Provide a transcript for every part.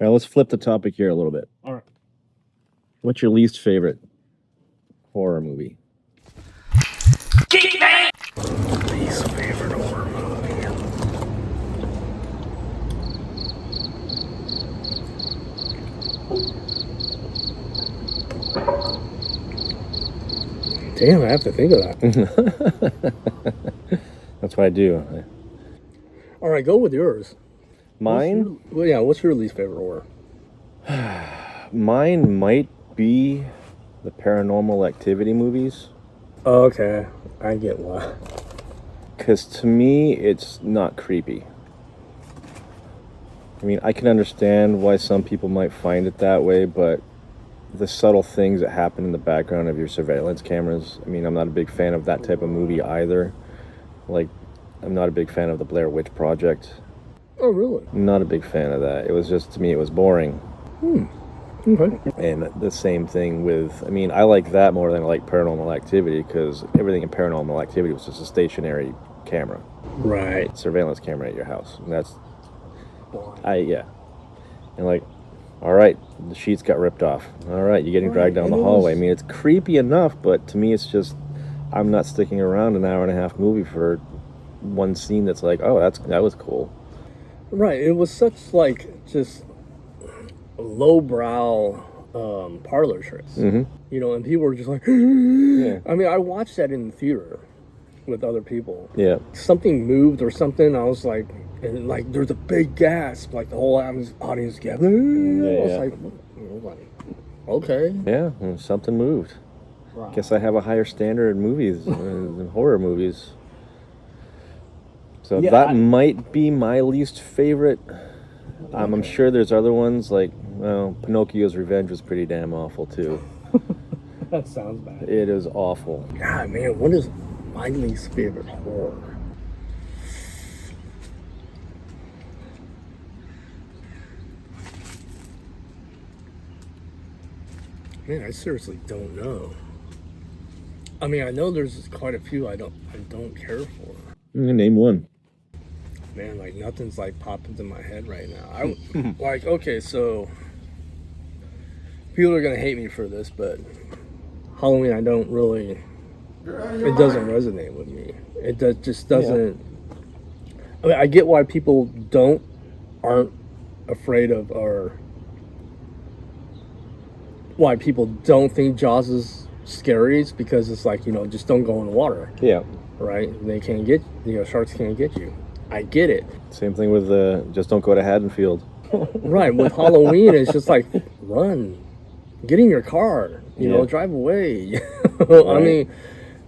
Now let's flip the topic here a little bit. All right. What's your least favorite horror movie? Least favorite horror movie. Damn, I have to think of that. That's what I do. All right, go with yours. Mine? What's your least favorite horror? Mine might be the Paranormal Activity movies. Oh, okay, I get why. Because to me, it's not creepy. I mean, I can understand why some people might find it that way, but the subtle things that happen in the background of your surveillance cameras, I mean, I'm not a big fan of that type of movie either. Like, I'm not a big fan of the Blair Witch Project. Oh, really? Not a big fan of that. It was just, to me, it was boring. Okay. And the same thing with, I mean, I like that more than I like Paranormal Activity, because everything in Paranormal Activity was just a stationary camera, Right. surveillance camera at your house. And that's, Boring. yeah. And like, all right, the sheets got ripped off. All right, you're getting dragged down the hallway. I mean, it's creepy enough, but to me, it's just, I'm not sticking around an hour and a half movie for one scene that's like, oh, that was cool. Right. It was such like just lowbrow parlor tricks. Mm-hmm. You know, and people were just like, Yeah. I mean, I watched that in the theater with other people. Yeah. Something moved or something. I was like, and like there's a big gasp, like the whole audience gasped. I was like, okay. Yeah, something moved. Right. Guess I have a higher standard in movies than horror movies. So Yeah, that might be my least favorite. I'm sure there's other ones, like, well, Pinocchio's Revenge was pretty damn awful too. That sounds bad. It is awful. God, man, what is my least favorite horror? Man, I seriously don't know. I mean, I know there's quite a few I don't care for. Name one. Man, like nothing's like popping to my head right now. I like, okay, so people are gonna hate me for this, but Halloween, I don't really. It doesn't resonate with me. Just doesn't. I mean, I get why people aren't afraid of, or why people don't think Jaws is scary. It's because it's like, just don't go in the water, Yeah. right? They can't get, sharks can't get you. I get it. Same thing with just don't go to Haddonfield. Right, with Halloween, it's just like, run. Get in your car, drive away. I mean,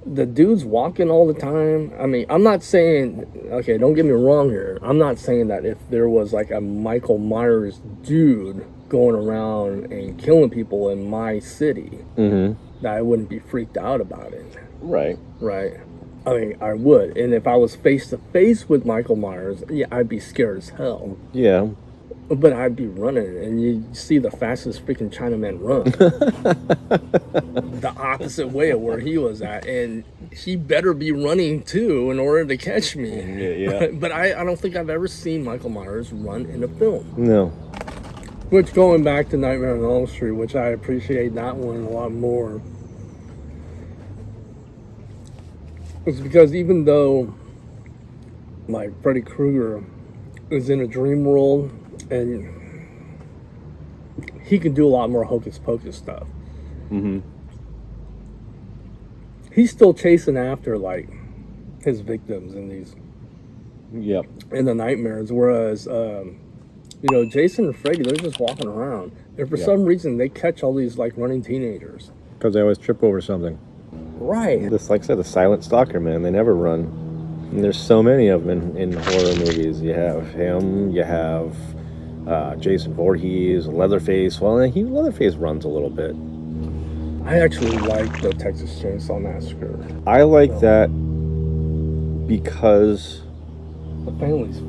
the dude's walking all the time. I mean, I'm not saying, okay, don't get me wrong here. I'm not saying that if there was like a Michael Myers dude going around and killing people in my city, that I wouldn't be freaked out about it. Right. Right. I mean, I would. And if I was face to face with Michael Myers, yeah, I'd be scared as hell. Yeah. But I'd be running, and you see the fastest freaking Chinaman run. The opposite way of where he was at. And he better be running too in order to catch me. Yeah. But I don't think I've ever seen Michael Myers run in a film. No. Which, going back to Nightmare on Elm Street, which I appreciate that one a lot more. It's because even though, like, Freddy Krueger is in a dream world, and he can do a lot more hocus pocus stuff. He's still chasing after, like, his victims in these, Yep. in the nightmares, whereas Jason and Freddy, they're just walking around, and for some reason they catch all these like running teenagers. Because they always trip over something. Right. This, like I said, the silent stalker, man. They never run. And there's so many of them in horror movies. You have him. You have Jason Voorhees, Leatherface. Well, Leatherface runs a little bit. I actually like the Texas Chainsaw Massacre. I like that because The family's.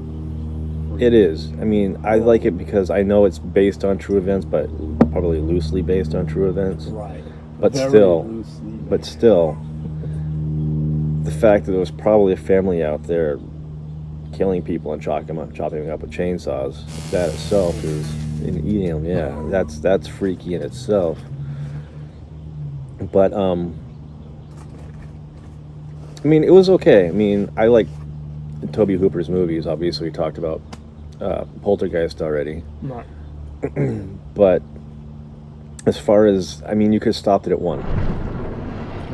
it is. I mean, I like it because I know it's based on true events, but probably loosely based on true events. Right. But Very still, loosely the fact that there was probably a family out there killing people and chopping them up with chainsaws, that itself is and eating them. Yeah, that's freaky in itself. But I mean, it was okay. I mean, I like Toby Hooper's movies. Obviously, we talked about Poltergeist already. Right. But as far as, I mean, you could have stopped it at one.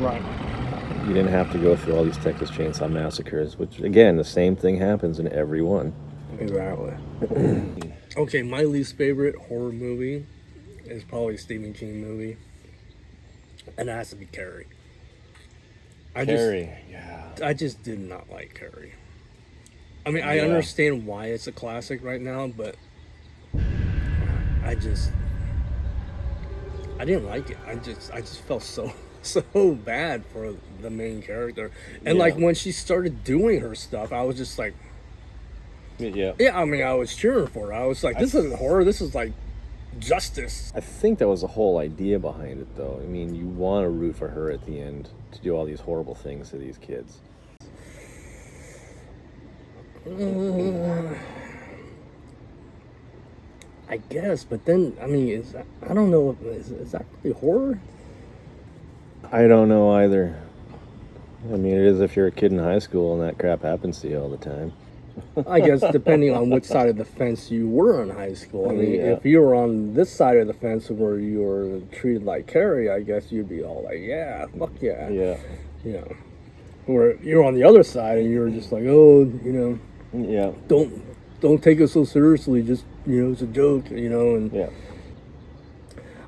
Right. You didn't have to go through all these Texas Chainsaw Massacres, which, again, the same thing happens in every one. Exactly. Okay, my least favorite horror movie is probably a Stephen King movie, and it has to be Carrie. Yeah. I just did not like Carrie. I mean, I understand why it's a classic right now, but I didn't like it. I just felt so bad for the main character. And like when she started doing her stuff, I was just like, Yeah. I mean, I was cheering for her. I was like, this isn't horror. This is like justice. I think that was the whole idea behind it, though. I mean, you want to root for her at the end to do all these horrible things to these kids. I guess, but then, I mean, I don't know, is that really horror? I don't know either. I mean, it is if you're a kid in high school and that crap happens to you all the time. I guess depending on which side of the fence you were in high school. I mean, if you were on this side of the fence where you were treated like Carrie, I guess you'd be all like, yeah, fuck yeah. Yeah. You know, where you're on the other side and you're just like, oh, you know, Yeah. don't take it so seriously. Just, you know, it's a joke, you know. And Yeah.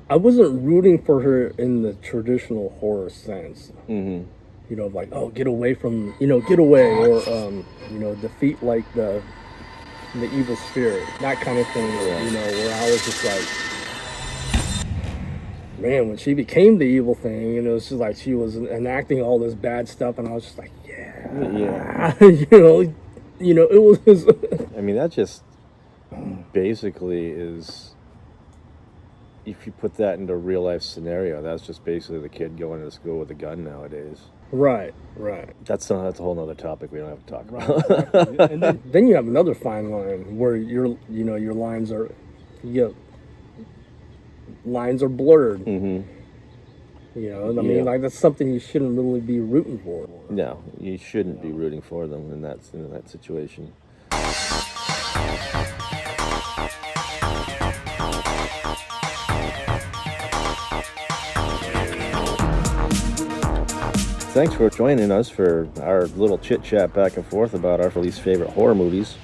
I wasn't rooting for her in the traditional horror sense. Mm-hmm. You know, like, oh, get away from, you know, get away, or, you know, defeat, like, the evil spirit, that kind of thing, you know, where I was just like, man, when she became the evil thing, you know, it's just like she was enacting all this bad stuff, and I was just like, yeah. you know, it was... I mean, that just basically is, if you put that into a real life scenario, that's just basically the kid going to school with a gun nowadays. Right. That's a whole nother topic we don't have to talk about. And then you have another fine line where your lines are, lines are blurred. Mm-hmm. You know, I mean, like, that's something you shouldn't really be rooting for. No, you shouldn't be rooting for them in that situation. Thanks for joining us for our little chit-chat back and forth about our least favorite horror movies.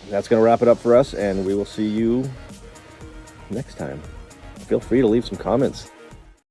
That's going to wrap it up for us, and we will see you next time. Feel free to leave some comments